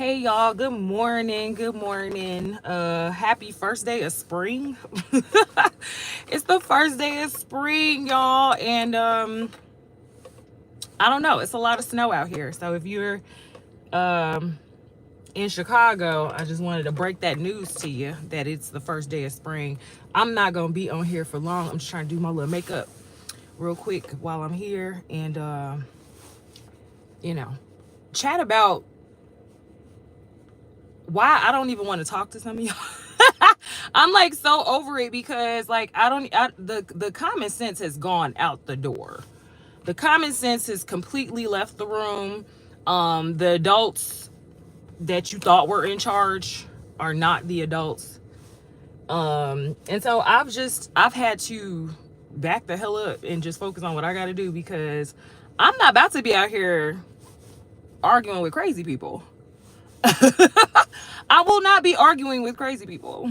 Hey y'all, good morning. Good morning. Happy first day of spring. It's the first day of spring, y'all, and I don't know, it's a lot of snow out here. So if you're in Chicago, I just wanted to break that news to you that it's the first day of spring. I'm not going to be on here for long. I'm just trying to do my little makeup real quick while I'm here and you know, chat about why I don't even want to talk to some of y'all. I'm like so over it because like the common sense has gone out the door. The common sense has completely left the room. The adults that you thought were in charge are not the adults. And so I've had to back the hell up and just focus on what I got to do because I'm not about to be out here arguing with crazy people. I will not be arguing with crazy people.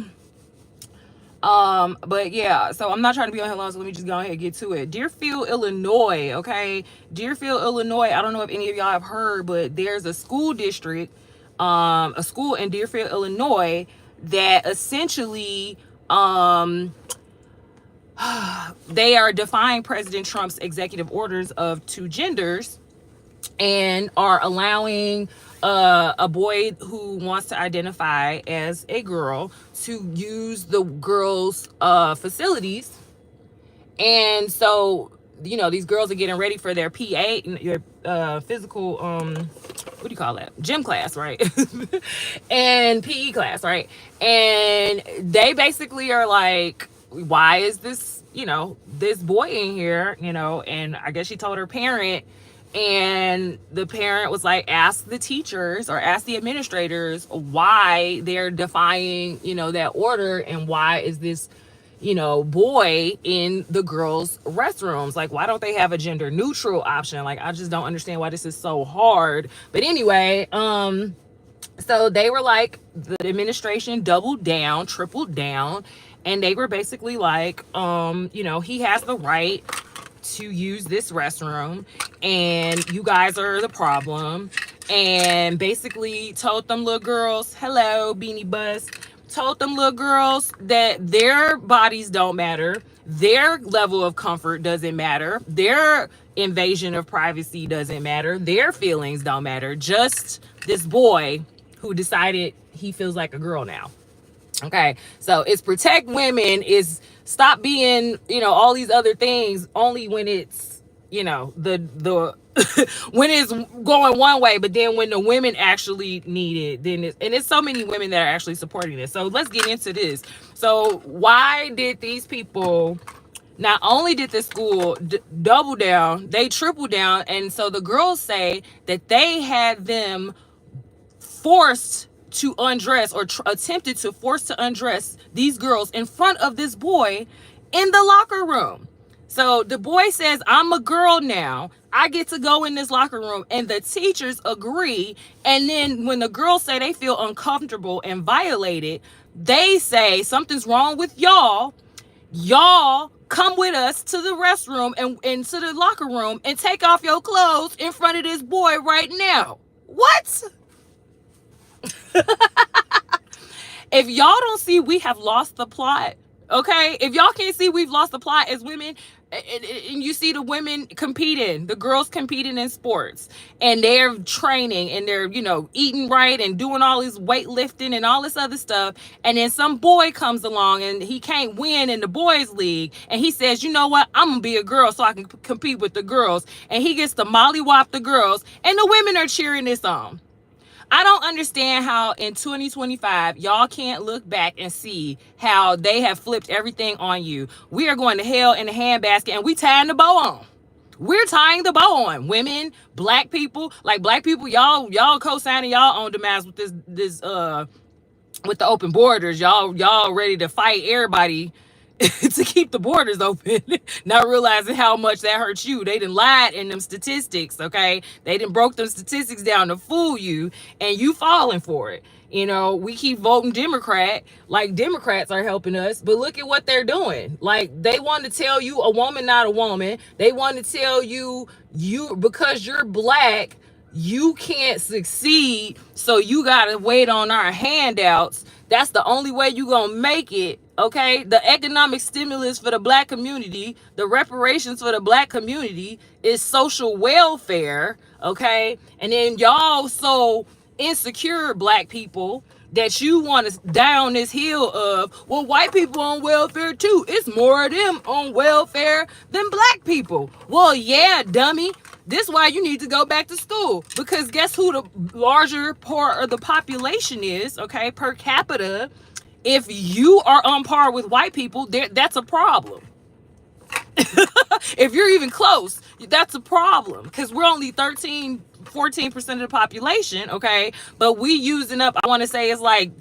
But yeah, so I'm not trying to be on here long, so let me just go ahead and get to it. Deerfield, Illinois, okay? Deerfield, Illinois, I don't know if any of y'all have heard, but there's a school district, a school in Deerfield, Illinois, that essentially they are defying President Trump's executive orders of two genders and are allowing a boy who wants to identify as a girl to use the girls' facilities. And so, you know, these girls are getting ready for their PA, your physical, what do you call that? Gym class, right? And PE class, right? And they basically are like, why is this, this boy in here, and I guess she told her parent, and the parent was like, ask the teachers or ask the administrators why they're defying, that order, and why is this, boy in the girls' restrooms. Like, why don't they have a gender neutral option? Like, I just don't understand why this is so hard. But anyway, so they were like, the administration doubled down, tripled down, and they were basically like, he has the right to use this restroom and you guys are the problem, and basically told them little girls, hello Beanie Bus, told them little girls that their bodies don't matter, their level of comfort doesn't matter, their invasion of privacy doesn't matter, their feelings don't matter, just this boy who decided he feels like a girl now. Okay, so it's protect women, is stop being, all these other things only when it's, the when it's going one way, but then when the women actually need it, then it's so many women that are actually supporting this. So let's get into this. So why did these people, not only did the school double down, they tripled down, and so the girls say that they had them forced to undress or attempted to force to undress these girls in front of this boy in the locker room. So the boy says, I'm a girl now, I get to go in this locker room, and the teachers agree. And then when the girls say they feel uncomfortable and violated, they say something's wrong with y'all come with us to the restroom and to the locker room and take off your clothes in front of this boy right now. What? If y'all don't see we have lost the plot, okay? If y'all can't see we've lost the plot as women, and you see the women competing, the girls competing in sports, and they're training and they're, eating right and doing all this weightlifting and all this other stuff, and then some boy comes along and he can't win in the boys league, and he says, you know what, I'm gonna be a girl so I can compete with the girls, and he gets to mollywop the girls, and the women are cheering this on. I don't understand how in 2025 y'all can't look back and see how they have flipped everything on you. We are going to hell in a handbasket, and we tying the bow on. We're tying the bow on. Women, black people, y'all co-signing y'all own demise with this with the open borders. Y'all ready to fight everybody to keep the borders open, not realizing how much that hurts you. They done lied in them statistics, okay? They done broke them statistics down to fool you, and you falling for it. We keep voting Democrat, like Democrats are helping us, but look at what they're doing. Like, they want to tell you a woman, not a woman. They want to tell you because you're black, you can't succeed, so you gotta wait on our handouts. That's the only way you gonna make it. Okay, the economic stimulus for the black community, the reparations for the black community is social welfare. Okay, and then y'all so insecure, black people, that you want to down this hill of, well, white people on welfare too. It's more of them on welfare than black people. Well, yeah, dummy. This is why you need to go back to school, because guess who the larger part of the population is, okay, per capita. If you are on par with white people, that's a problem. If you're even close, that's a problem, because we're only 13-14% of the population, okay, but we using up, I want to say it's like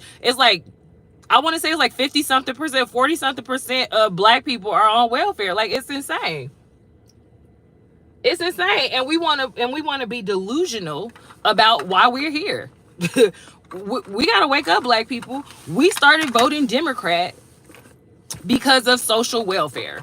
I want to say it's like 50 something percent, 40 something percent of black people are on welfare. Like, it's insane. It's insane. And we want to be delusional about why we're here. We got to wake up, black people. We started voting Democrat because of social welfare.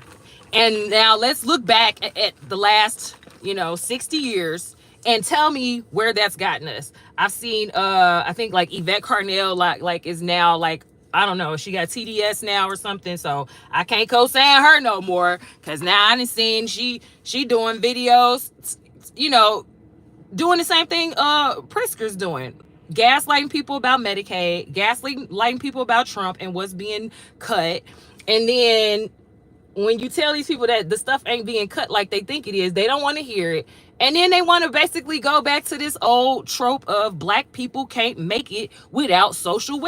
And now let's look back at the last, 60 years and tell me where that's gotten us. I've seen, I think like Yvette Carnell, like is now like, I don't know, she got TDS now or something, so I can't co-sign her no more, because now I done seen she doing videos, doing the same thing Pritzker's doing. Gaslighting people about Medicaid, gaslighting people about Trump and what's being cut. And then when you tell these people that the stuff ain't being cut like they think it is, they don't want to hear it. And then they want to basically go back to this old trope of black people can't make it without social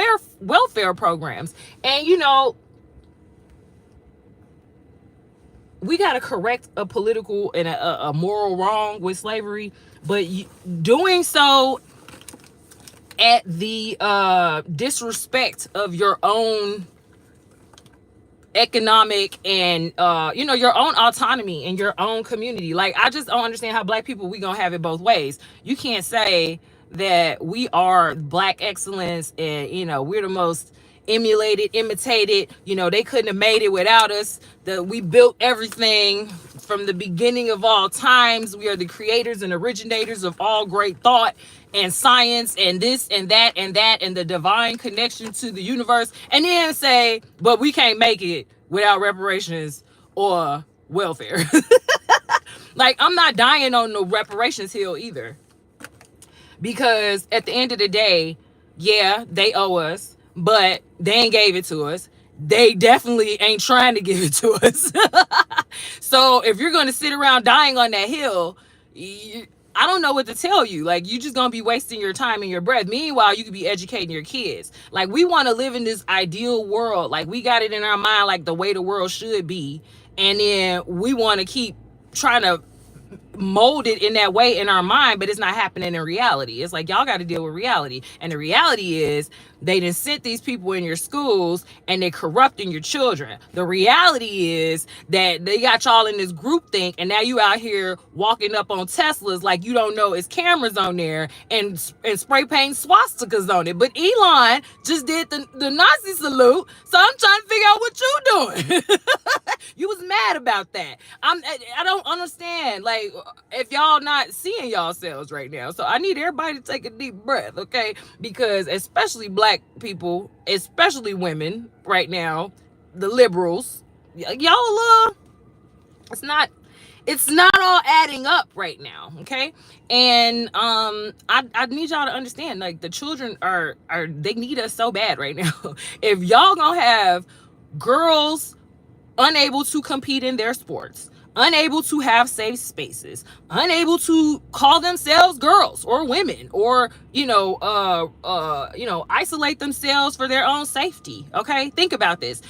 welfare programs. And, we got to correct a political and a moral wrong with slavery, but doing so at the disrespect of your own economic and your own autonomy in your own community. Like, I just don't understand how black people, we gonna have it both ways. You can't say that we are black excellence and we're the most emulated, imitated, they couldn't have made it without us, that we built everything from the beginning of all times. We are the creators and originators of all great thought and science and this and that and that and the divine connection to the universe, and then say, but we can't make it without reparations or welfare. Like, I'm not dying on the reparations hill either, because at the end of the day, yeah, they owe us, but they ain't gave it to us. They definitely ain't trying to give it to us. So if you're going to sit around dying on that hill, I don't know what to tell you. Like, you just gonna be wasting your time and your breath. Meanwhile, you could be educating your kids. Like, we want to live in this ideal world. Like, we got it in our mind, like the way the world should be. And then we want to keep trying to mold it in that way in our mind, but it's not happening in reality. It's like, y'all got to deal with reality. And the reality is, they done sent these people in your schools and they're corrupting your children. The reality is that they got y'all in this group think, and now you out here walking up on Teslas like you don't know it's cameras on there and spray paint swastikas on it. But Elon just did the Nazi salute, so I'm trying to figure out what you doing. You was mad about that. I don't understand, like, if y'all not seeing yourselves right now. So I need everybody to take a deep breath, okay? Because especially black people, especially women right now, the liberals, y'all, it's not all adding up right now, okay? And I need y'all to understand, like, the children are they need us so bad right now. If y'all gonna have girls unable to compete in their sports, unable to have safe spaces, unable to call themselves girls or women, or isolate themselves for their own safety. Okay, think about this.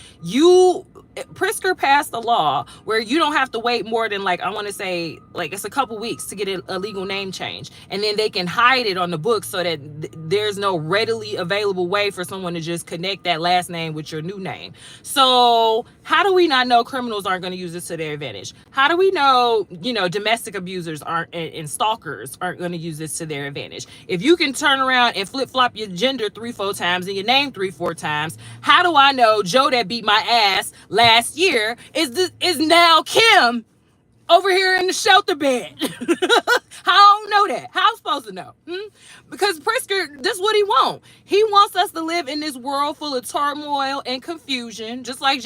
Pritzker passed a law where you don't have to wait more than, like, I want to say, like, it's a couple weeks to get a legal name change, and then they can hide it on the books so that there's no readily available way for someone to just connect that last name with your new name. So how do we not know criminals aren't going to use this to their advantage? How do we know, domestic abusers aren't and stalkers aren't going to use this to their advantage? If you can turn around and flip-flop your gender 3-4 times and your name 3-4 times, how do I know Joe that beat my ass last year is now Kim over here in the shelter bed. How I don't know that? How I'm supposed to know? Because Pritzker, this is what he wants. He wants us to live in this world full of turmoil and confusion, just like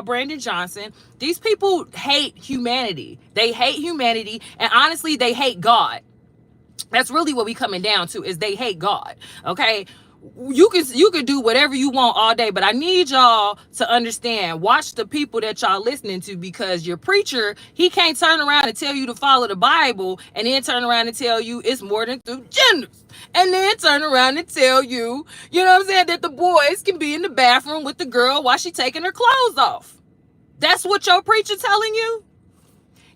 Brandon Johnson. These people hate humanity. They hate humanity, and honestly, they hate God. That's really what we coming down to, is they hate God. Okay, you can do whatever you want all day, but I need y'all to understand, watch the people that y'all listening to, because your preacher, he can't turn around and tell you to follow the Bible and then turn around and tell you it's more than two genders, and then turn around and tell you, you know what I'm saying, that the boys can be in the bathroom with the girl while she taking her clothes off. That's what your preacher telling you?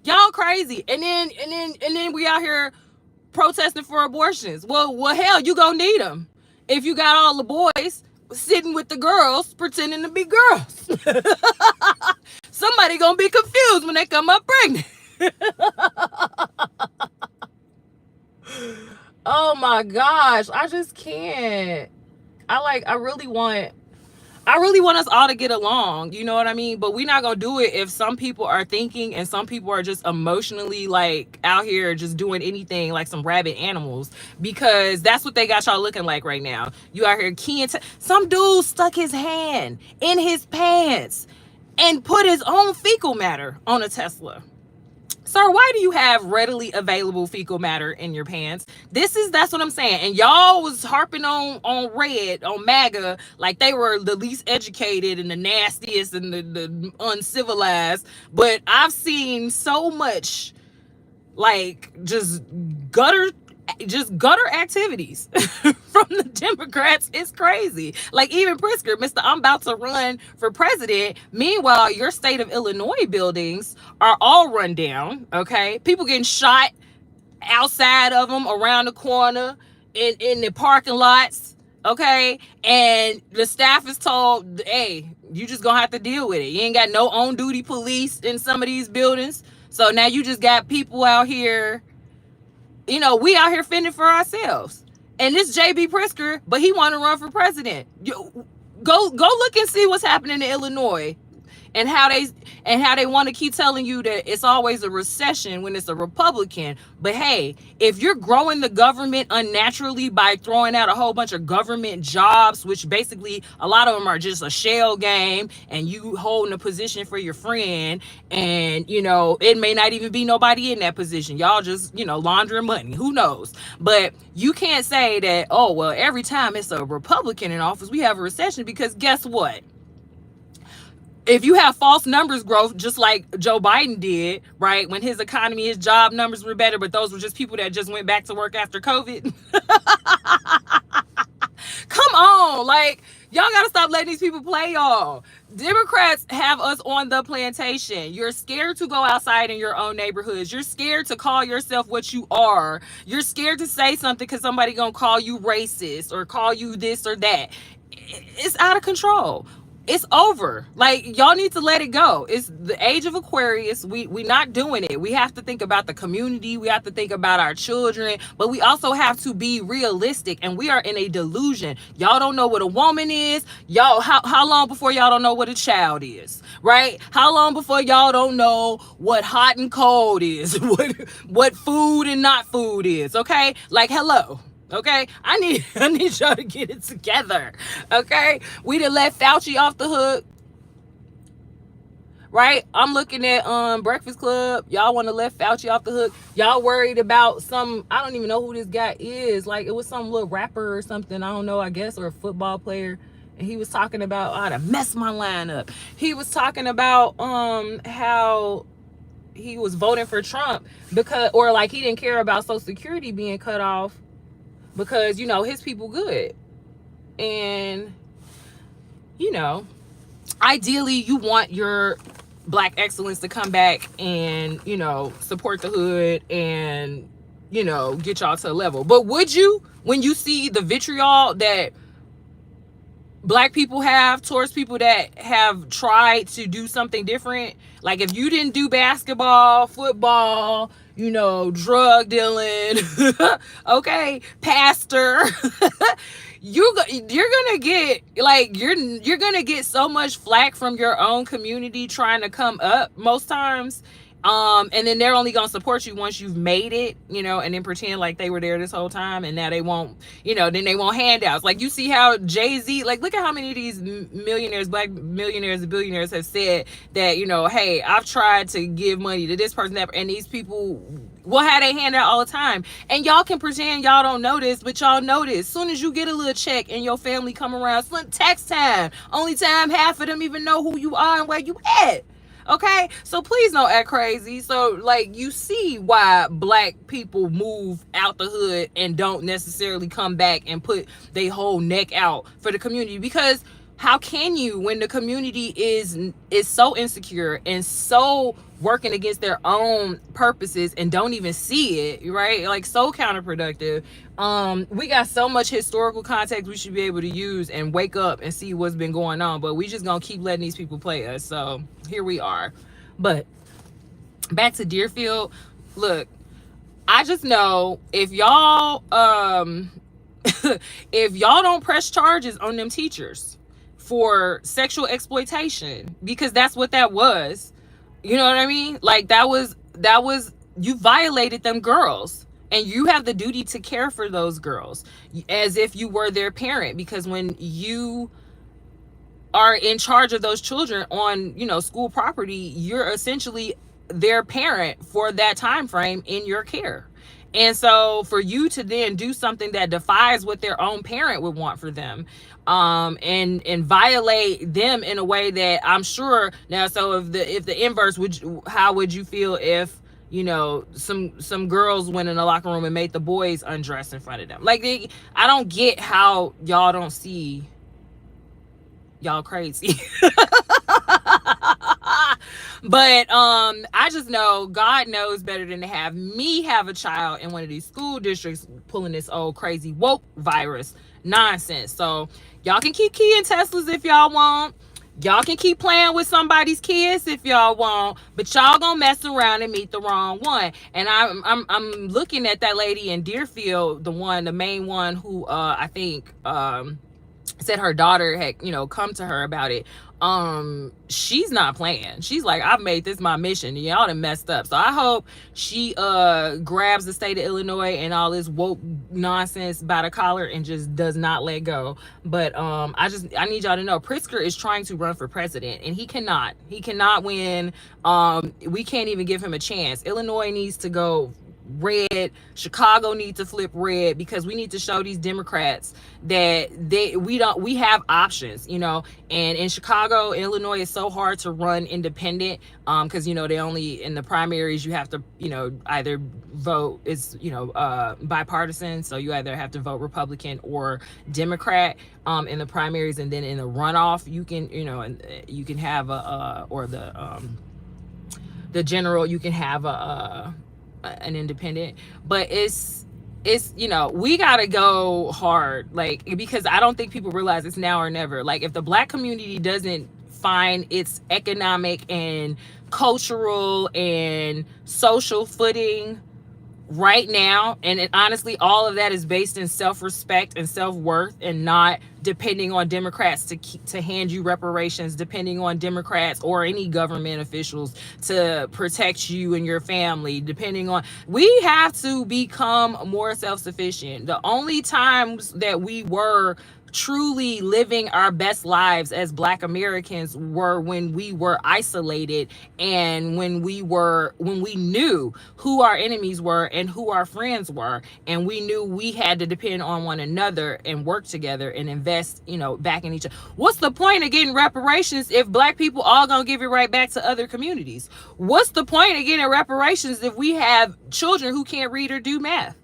Y'all crazy. And then we out here protesting for abortions. Well, hell, you gonna need them if you got all the boys sitting with the girls pretending to be girls. Somebody gonna be confused when they come up pregnant. Oh my gosh, I just can't. I really want us all to get along, you know what I mean? But we're not gonna do it if some people are thinking and some people are just emotionally like out here just doing anything like some rabid animals, because that's what they got y'all looking like right now. You out here keying. Some dude stuck his hand in his pants and put his own fecal matter on a Tesla. Sir, why do you have readily available fecal matter in your pants? That's what I'm saying. And y'all was harping on Red, on MAGA, like they were the least educated and the nastiest and the uncivilized. But I've seen so much like just gutter activities from the Democrats. It's crazy. Like even Pritzker, Mr. I'm about to run for president. Meanwhile, your state of Illinois buildings are all run down. Okay, people getting shot outside of them, around the corner, in the parking lots. Okay, and the staff is told, hey, you just gonna have to deal with it. You ain't got no on duty police in some of these buildings, so now you just got people out here. You know, we out here fending for ourselves. And this JB Pritzker, but he want to run for president. Go look and see what's happening in Illinois, and how they want to keep telling you that it's always a recession when it's a Republican. But hey, if you're growing the government unnaturally by throwing out a whole bunch of government jobs, which basically a lot of them are just a shell game, and you holding a position for your friend, and you know it may not even be nobody in that position, y'all just, you know, laundering money, who knows. But you can't say that, oh well, every time it's a Republican in office we have a recession, because guess what? If you have false numbers growth, just like Joe Biden did, right, when his economy, his job numbers were better, but those were just people that just went back to work after COVID. Come on, like, y'all gotta stop letting these people play y'all. Democrats have us on the plantation. You're scared to go outside in your own neighborhoods. You're scared to call yourself what you are. You're scared to say something because somebody gonna call you racist or call you this or that. It's out of control. It's over. Like, y'all need to let it go. It's the age of Aquarius. We not doing it. We have to think about the community. We have to think about our children, but we also have to be realistic, and we are in a delusion. Y'all don't know what a woman is. Y'all, how long before y'all don't know what a child is, right? How long before y'all don't know what hot and cold is, what food and not food is, okay? Like, hello. Okay, I need y'all to get it together. Okay, we done let Fauci off the hook, right? I'm looking at Breakfast Club. Y'all want to let Fauci off the hook. Y'all worried about some, I don't even know who this guy is. Like, it was some little rapper or something, I don't know, I guess, or a football player. And he was talking about, oh, I messed my line up. He was talking about how he was voting for Trump because, or like he didn't care about Social Security being cut off, because, you know, his people good. And, you know, ideally you want your Black excellence to come back and, you know, support the hood and, you know, get y'all to a level. But would you, when you see the vitriol that Black people have towards people that have tried to do something different, like if you didn't do basketball, football, you know, drug dealing, okay, pastor, you're gonna get, like, you're gonna get so much flack from your own community trying to come up most times. And then they're only gonna support you once you've made it, you know, and then pretend like they were there this whole time, and now they won't, you know, then they want handouts. Like, you see how Jay-Z, like, look at how many of these millionaires, black millionaires and billionaires have said that, you know, hey, I've tried to give money to this person, that, and these people will have their hand out all the time. And y'all can pretend y'all don't notice, but y'all notice. As soon as you get a little check and your family come around, it's tax time. Only time half of them even know who you are and where you at. Okay, so please don't act crazy. So, like, you see why black people move out the hood and don't necessarily come back and put their whole neck out for the community. Because how can you, when the community is so insecure and so working against their own purposes and don't even see it, right? Like, so counterproductive. We got so much historical context we should be able to use and wake up and see what's been going on, but we just gonna keep letting these people play us. So here we are. But back to Deerfield. Look, I just know if y'all if y'all don't press charges on them teachers for sexual exploitation, because that's what that was, you know what I mean? Like, that was you violated them girls, and you have the duty to care for those girls as if you were their parent, because when you are in charge of those children on, you know, school property, you're essentially their parent for that time frame in your care. And so for you to then do something that defies what their own parent would want for them, and violate them in a way that I'm sure now, so if the inverse, how would you feel if, you know, some girls went in the locker room and made the boys undress in front of them? Like, I don't get how y'all don't see y'all crazy. But I just know God knows better than to have me have a child in one of these school districts pulling this old crazy woke virus nonsense. So y'all can keep keying Teslas if y'all want. Y'all can keep playing with somebody's kids if y'all want, but y'all gonna mess around and meet the wrong one. And I'm looking at that lady in Deerfield, the main one who I think said her daughter had, you know, come to her about it. She's not playing. She's like, I've made this my mission. Y'all done messed up. So I hope she grabs the state of Illinois and all this woke nonsense by the collar and just does not let go. But I need y'all to know, Pritzker is trying to run for president, and he cannot win. We can't even give him a chance. Illinois needs to go red. Chicago needs to flip red, because we need to show these Democrats that we have options, you know. And in Chicago, Illinois, is so hard to run independent, because, you know, they only, in the primaries, you have to, you know, either vote, it's, you know, bipartisan, so you either have to vote Republican or Democrat in the primaries, and then in the runoff you can, you know, and you can have or the general, you can have an independent. But it's you know, we gotta go hard, like, because I don't think people realize it's now or never. Like, if the black community doesn't find its economic and cultural and social footing right now, and honestly, all of that is based in self-respect and self-worth, and not depending on Democrats to hand you reparations, depending on Democrats or any government officials to protect you and your family, we have to become more self-sufficient. The only times that we were truly living our best lives as Black Americans were when we were isolated, and when we knew who our enemies were and who our friends were, and we knew we had to depend on one another and work together and invest, you know, back in each other. What's the point of getting reparations if Black people all gonna give it right back to other communities? What's the point of getting reparations if we have children who can't read or do math?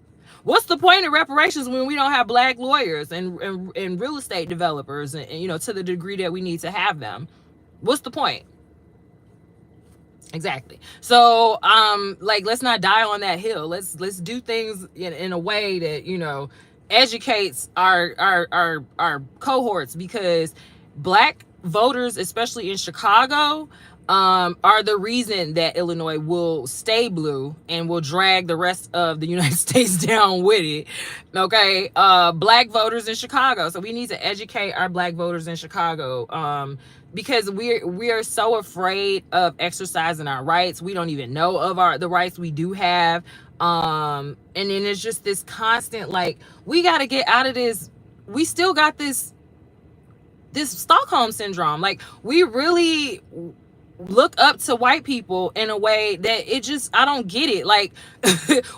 What's the point of reparations when we don't have Black lawyers and real estate developers, and, you know, to the degree that we need to have them? What's the point? Exactly. So like, let's not die on that hill. Let's do things in a way that, you know, educates our cohorts, because Black voters, especially in Chicago, are the reason that Illinois will stay blue and will drag the rest of the United States down with it. Okay. Black voters in Chicago. So we need to educate our black voters in Chicago. Because we are so afraid of exercising our rights. We don't even know of the rights we do have. And then it's just this constant, like, we got to get out of this. We still got this Stockholm syndrome. Like, we really look up to white people in a way that it just, I don't get it. Like,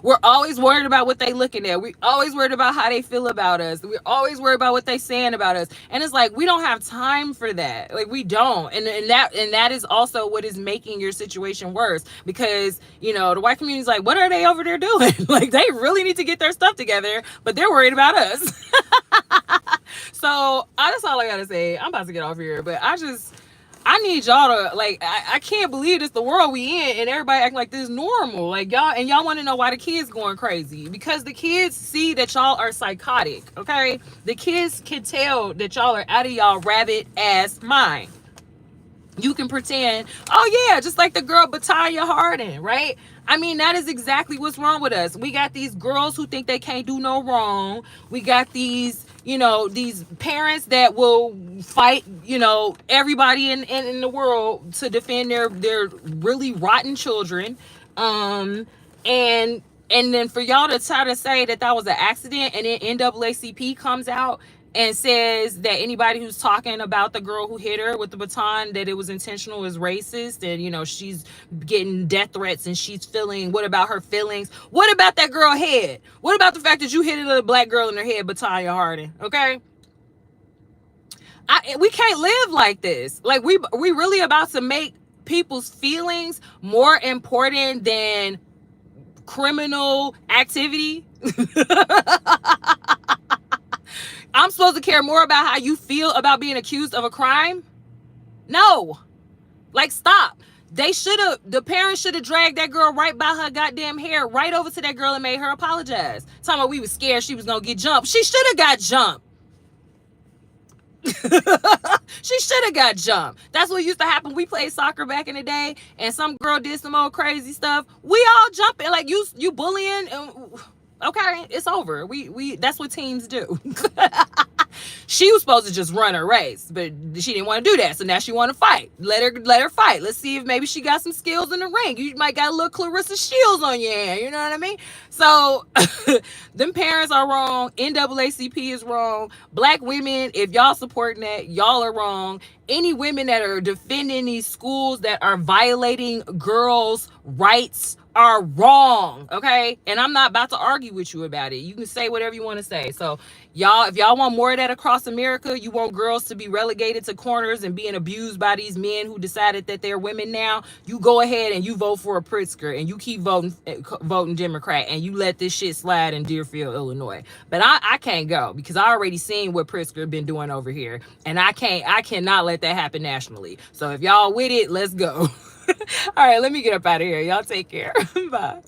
we're always worried about what they looking at. We always worried about how they feel about us. We're always worried about what they saying about us. And it's like, we don't have time for that. Like, we don't. And that is also what is making your situation worse, because, you know, the white community is like, what are they over there doing? Like, they really need to get their stuff together, but they're worried about us. So that's all I gotta say. I'm about to get off here, but I need y'all to, like, I can't believe it's the world we in and everybody acting like this is normal. Like, y'all want to know why the kids going crazy, because the kids see that y'all are psychotic. Okay, the kids can tell that y'all are out of y'all rabbit ass mind. You can pretend, oh yeah, just like the girl Bataya Hardin, right? I mean, that is exactly what's wrong with us. We got these girls who think they can't do no wrong. We got these, you know, these parents that will fight, you know, everybody in the world to defend their really rotten children. And then for y'all to try to say that was an accident, and then NAACP comes out and says that anybody who's talking about the girl who hit her with the baton, that it was intentional, is racist, and, you know, she's getting death threats and she's feeling, what about her feelings? What about that girl head? What about the fact that you hit a black girl in her head, Bataya Hardin? Okay, we can't live like this. Like, we really about to make people's feelings more important than criminal activity. I'm supposed to care more about how you feel about being accused of a crime? No. Like, stop. The parents should have dragged that girl right by her goddamn hair, right over to that girl and made her apologize. Talking about we was scared she was going to get jumped. She should have got jumped. She should have got jumped. That's what used to happen. We played soccer back in the day, and some girl did some old crazy stuff. We all jumping. Like, you bullying, and okay, it's over. We that's what teams do. She was supposed to just run her race, but she didn't want to do that. So now she want to fight. Let her fight. Let's see if maybe she got some skills in the ring. You might got a little Clarissa Shields on your hand. You know what I mean? So them parents are wrong. NAACP is wrong. Black women, if y'all supporting that, y'all are wrong. Any women that are defending these schools that are violating girls' rights are wrong, okay? And I'm not about to argue with you about it. You can say whatever you want to say. So y'all, if y'all want more of that across America, you want girls to be relegated to corners and being abused by these men who decided that they're women now, you go ahead and you vote for a Pritzker, and you keep voting Democrat, and you let this shit slide in Deerfield, Illinois. But I can't go, because I already seen what Pritzker been doing over here, and I cannot let that happen nationally. So if y'all with it, let's go. All right, let me get up out of here. Y'all take care. Bye.